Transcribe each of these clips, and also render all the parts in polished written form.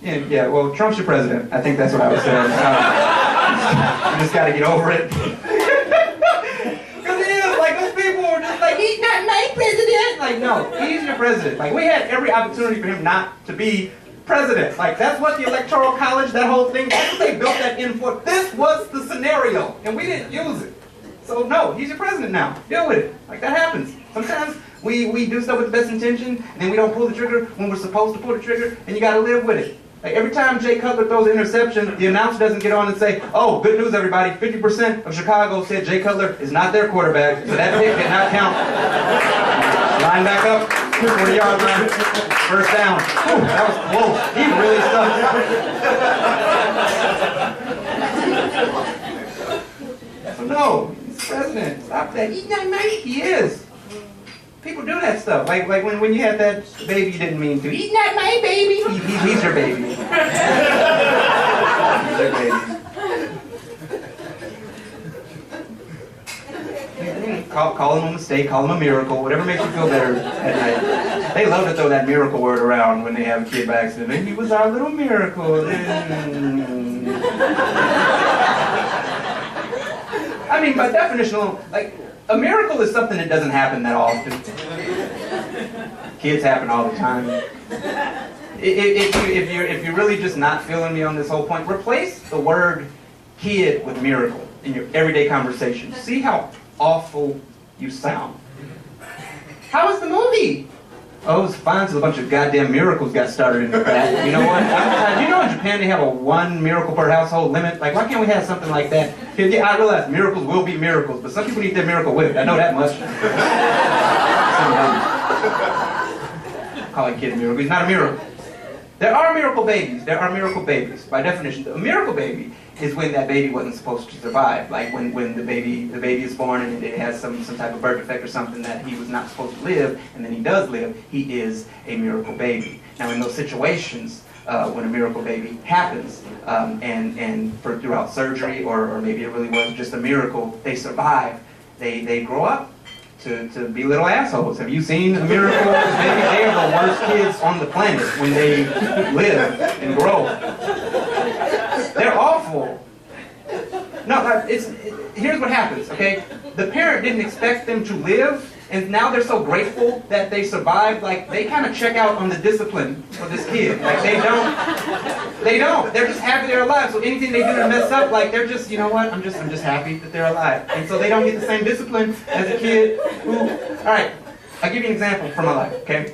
Yeah, well, Trump's your president. I think that's what I was saying. You just got to get over it. Because it is, like, those people are just like, he's not my president. Like, no, he's your president. Like, we had every opportunity for him not to be president. Like, that's what the Electoral College, that whole thing, that's what they built that in for. This was the scenario, and we didn't use it. So, no, he's your president now. Deal with it. Like, that happens. Sometimes we do stuff with the best intention, and then we don't pull the trigger when we're supposed to pull the trigger, and you got to live with it. Like, every time Jay Cutler throws an interception, the announcer doesn't get on and say, oh, good news, everybody, 50% of Chicago said Jay Cutler is not their quarterback, so that pick did not count. Line back up, 40-yard line, first down. Ooh, that was close. He really sucked. So no, he's the president. Stop that. He's not nice. He is. People do that stuff. Like when you had that baby you didn't mean to. He's not my baby. He's your baby. He's your baby. Call him a mistake, call him a miracle, whatever makes you feel better at night. They love to throw that miracle word around when they have a kid by accident. He was our little miracle. I mean, by definition, like, a miracle is something that doesn't happen that often. Kids happen all the time. If you're really just not feeling me on this whole point, replace the word kid with miracle in your everyday conversation. See how awful you sound. How was the movie? Oh, it was fine until a bunch of goddamn miracles got started in the back. You know what? You know in Japan they have a 1 miracle per household limit? Like, why can't we have something like that? Yeah, I realize miracles will be miracles, but some people need their miracle with it. I know that much. Call a kid a miracle. He's not a miracle. There are miracle babies. There are miracle babies. By definition, a miracle baby is when that baby wasn't supposed to survive. Like when the baby is born and it has some type of birth defect or something that he was not supposed to live, and then he does live, he is a miracle baby. Now in those situations, when a miracle baby happens, and throughout surgery, or maybe it really was just a miracle, they survive, they grow up to be little assholes. Have you seen a miracle baby? They are the worst kids on the planet when they live and grow. They're awful. No, here's what happens, okay? The parent didn't expect them to live, and now they're so grateful that they survived. Like, they kind of check out on the discipline for this kid. Like, they don't. They're just happy they're alive. So anything they do to mess up, like, they're just, you know what? I'm just happy that they're alive. And so they don't get the same discipline as a kid who, all right, I'll give you an example from my life, okay?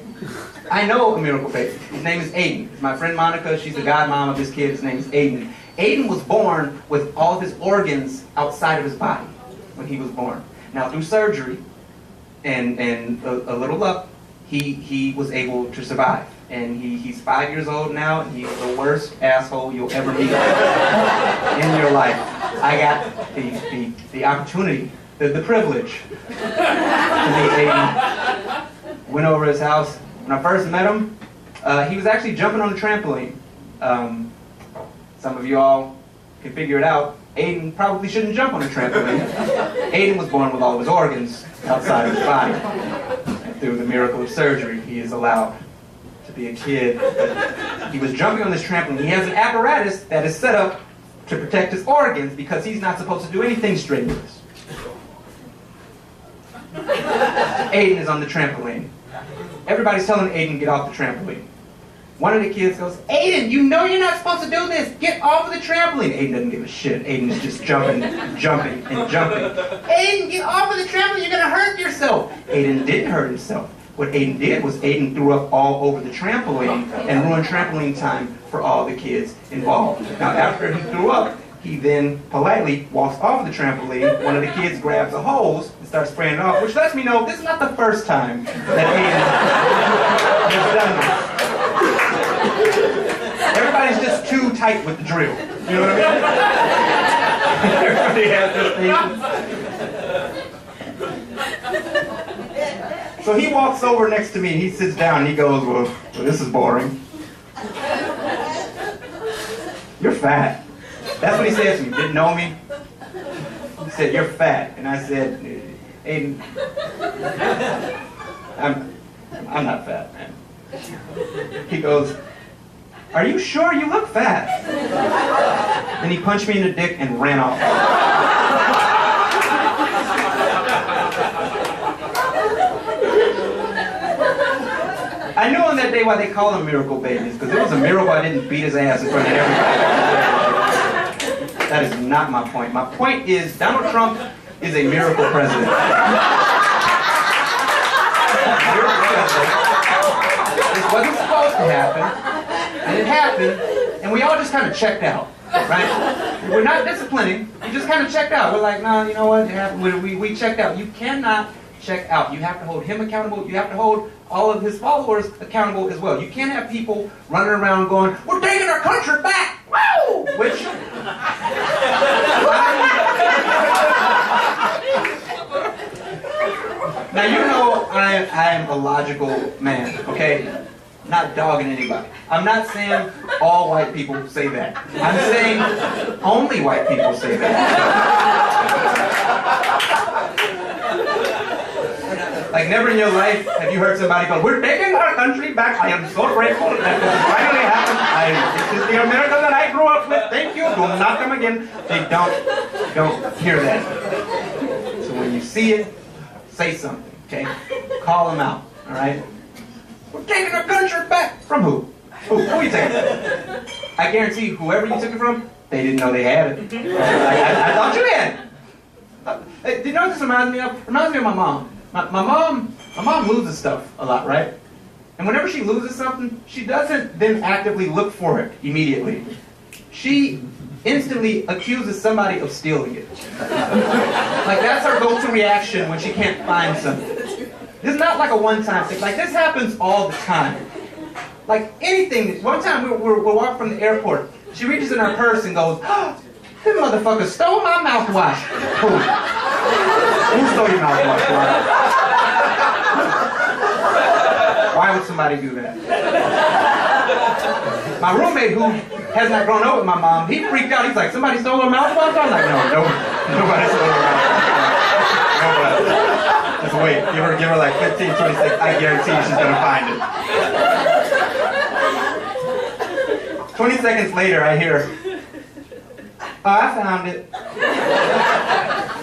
I know a miracle baby. His name is Aiden. It's my friend Monica. She's the godmom of this kid. His name is Aiden. Aiden was born with all of his organs outside of his body when he was born. Now, through surgery and a little luck, he was able to survive. And he's 5 years old now, and he's the worst asshole you'll ever meet in your life. I got the opportunity, the privilege to meet Aiden. Went over his house. When I first met him, he was actually jumping on a trampoline. Some of you all can figure it out. Aiden probably shouldn't jump on a trampoline. Aiden was born with all of his organs outside of his body. And through the miracle of surgery, he is allowed to be a kid. But he was jumping on this trampoline. He has an apparatus that is set up to protect his organs because he's not supposed to do anything strenuous. Aiden is on the trampoline. Everybody's telling Aiden, get off the trampoline. One of the kids goes, Aiden, you know you're not supposed to do this. Get off of the trampoline. Aiden doesn't give a shit. Aiden is just jumping. Aiden, get off of the trampoline. You're going to hurt yourself. Aiden didn't hurt himself. What Aiden did was Aiden threw up all over the trampoline and ruined trampoline time for all the kids involved. Now, after he threw up, he then politely walks off of the trampoline. One of the kids grabs a hose and starts spraying it off, which lets me know this is not the first time that Aiden has done this. Everybody's just too tight with the drill. You know what I mean? Everybody has their patience. So he walks over next to me and he sits down and he goes, well, this is boring. You're fat. That's what he said to me. Didn't know me. He said, you're fat. And I said, Aiden, I'm not fat, man. He goes, "Are you sure? You look fat." Then he punched me in the dick and ran off. I knew on that day why they call them miracle babies, because it was a miracle I didn't beat his ass in front of everybody. That is not my point. My point is Donald Trump is a miracle president. Miracle president. This wasn't supposed to happen, and it happened, and we all just kind of checked out, right? We're not disciplining, we just kind of checked out. We're like, no, you know what, it happened. We checked out. You cannot check out. You have to hold him accountable. You have to hold all of his followers accountable as well. You can't have people running around going, "We're taking our country back!" Woo! Which... Now, you know I am a logical man, okay? Not dogging anybody. I'm not saying all white people say that. I'm saying only white people say that. Like, never in your life have you heard somebody go, "We're taking our country back. I am so grateful that this finally happened. This is the America that I grew up with. Thank you. Do not come again." They don't hear that. So when you see it, say something, okay? Call them out, all right? "We're taking our country back." From who? Who are you taking it? I guarantee you, whoever you took it from, they didn't know they had it. I thought you had it. Do you know what this reminds me of? It reminds me of my mom. My mom loses stuff a lot, right? And whenever she loses something, she doesn't then actively look for it immediately. She instantly accuses somebody of stealing it. Like, that's her go-to reaction when she can't find something. This is not like a one-time thing. Like, this happens all the time. Like, anything. One time we're walking from the airport. She reaches in her purse and goes, "Oh, this motherfucker stole my mouthwash." Who? Who stole your mouthwash? Why would somebody do that? My roommate, who has not grown up with my mom, he freaked out. He's like, "Somebody stole her mouthwash?" I was like, no, nobody stole her mouthwash. Nobody. Just wait. Give her like 15, 20 seconds. I guarantee you she's gonna find it. 20 seconds later, I hear, "Oh, I found it."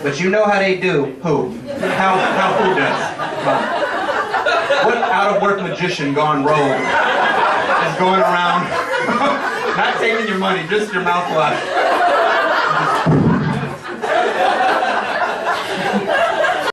But you know how they do. Who? How who does? What out-of-work magician gone rogue is going around not taking your money, just your mouthwash?